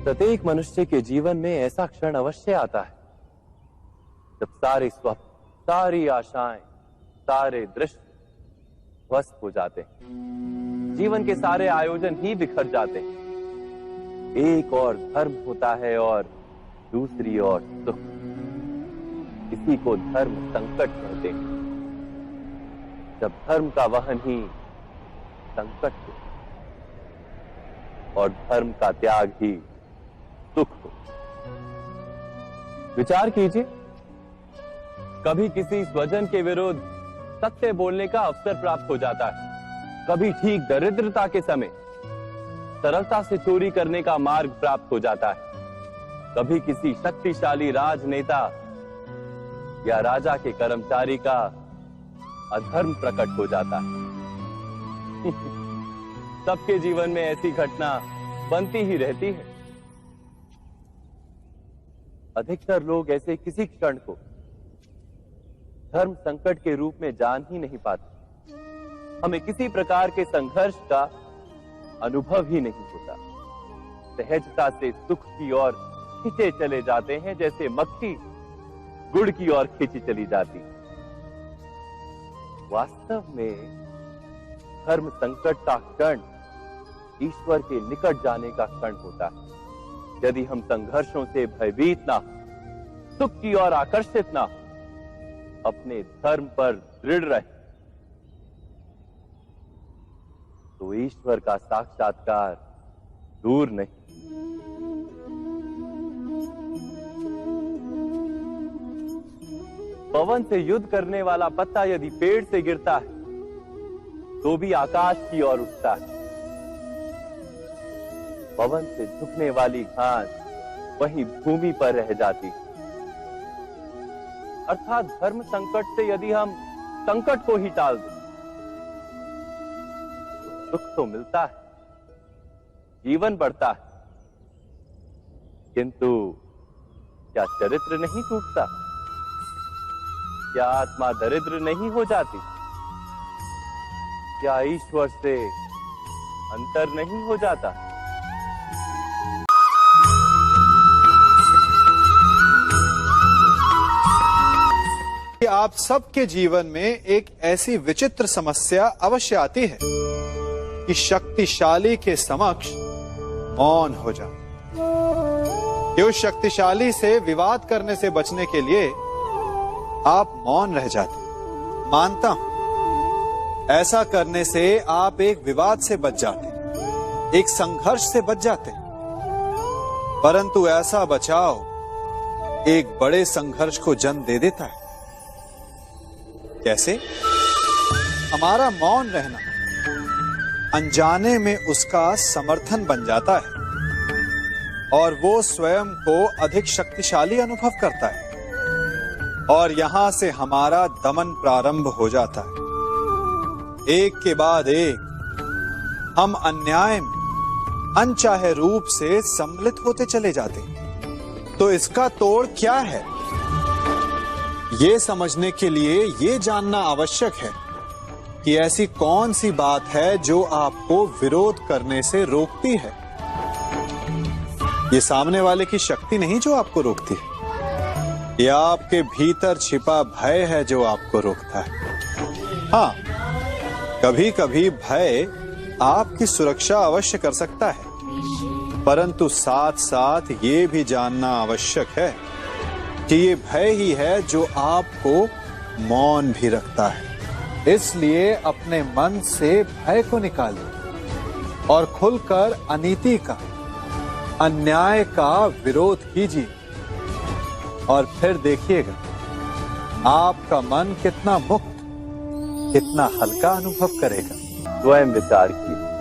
प्रत्येक मनुष्य के जीवन में ऐसा क्षण अवश्य आता है जब सारे स्वप्न, सारी आशाएं, सारे दृश्य ध्वस्त हो जाते हैं। जीवन के सारे आयोजन ही बिखर जाते हैं। एक और धर्म होता है और दूसरी ओर सुख। इसी को धर्म संकट कहते हैं। जब धर्म का वहन ही संकट हो और धर्म का त्याग ही सुख हो। विचार कीजिए, कभी किसी स्वजन के विरुद्ध सत्य बोलने का अवसर प्राप्त हो जाता है, कभी ठीक दरिद्रता के समय सरलता से चोरी करने का मार्ग प्राप्त हो जाता है, कभी किसी शक्तिशाली राजनेता या राजा के कर्मचारी का अधर्म प्रकट हो जाता है। सबके जीवन में ऐसी घटना बनती ही रहती है। अधिकतर लोग ऐसे किसी क्षण को धर्म संकट के रूप में जान ही नहीं पाते। हमें किसी प्रकार के संघर्ष का अनुभव ही नहीं होता। सहजता से सुख की ओर खींचे चले जाते हैं, जैसे मक्खी गुड़ की ओर खींची चली जाती। वास्तव में धर्म संकट का क्षण ईश्वर के निकट जाने का क्षण होता है। यदि हम संघर्षों से भयभीत ना हो, सुख की ओर आकर्षित ना हो, अपने धर्म पर दृढ़ रहे, तो ईश्वर का साक्षात्कार दूर नहीं। पवन से युद्ध करने वाला पत्ता यदि पेड़ से गिरता है तो भी आकाश की ओर उठता है। पवन से झुकने वाली घास वहीं भूमि पर रह जाती है। अर्थात धर्म संकट से यदि हम संकट को ही टाल दें तो सुख तो मिलता है, जीवन बढ़ता है, किंतु क्या चरित्र नहीं टूटता? क्या आत्मा दरिद्र नहीं हो जाती? क्या ईश्वर से अंतर नहीं हो जाता? आप सबके जीवन में एक ऐसी विचित्र समस्या अवश्य आती है कि शक्तिशाली के समक्ष मौन हो जाओ। कि उस शक्तिशाली से विवाद करने से बचने के लिए आप मौन रह जाते। मानता हूं ऐसा करने से आप एक विवाद से बच जाते, एक संघर्ष से बच जाते, परंतु ऐसा बचाव एक बड़े संघर्ष को जन्म दे देता है। कैसे? हमारा मौन रहना अनजाने में उसका समर्थन बन जाता है और वो स्वयं को अधिक शक्तिशाली अनुभव करता है और यहां से हमारा दमन प्रारंभ हो जाता है। एक के बाद एक हम अन्याय में अनचाहे रूप से सम्मिलित होते चले जाते हैं। तो इसका तोड़ क्या है? ये समझने के लिए ये जानना आवश्यक है कि ऐसी कौन सी बात है जो आपको विरोध करने से रोकती है। ये सामने वाले की शक्ति नहीं जो आपको रोकती है, ये आपके भीतर छिपा भय है जो आपको रोकता है। हाँ, कभी कभी भय आपकी सुरक्षा अवश्य कर सकता है, परंतु साथ साथ ये भी जानना आवश्यक है कि ये भय ही है जो आपको मौन भी रखता है। इसलिए अपने मन से भय को निकालिए और खुलकर अनीति का, अन्याय का विरोध कीजिए और फिर देखिएगा आपका मन कितना मुक्त, कितना हल्का अनुभव करेगा। स्वयं विचार कीजिए।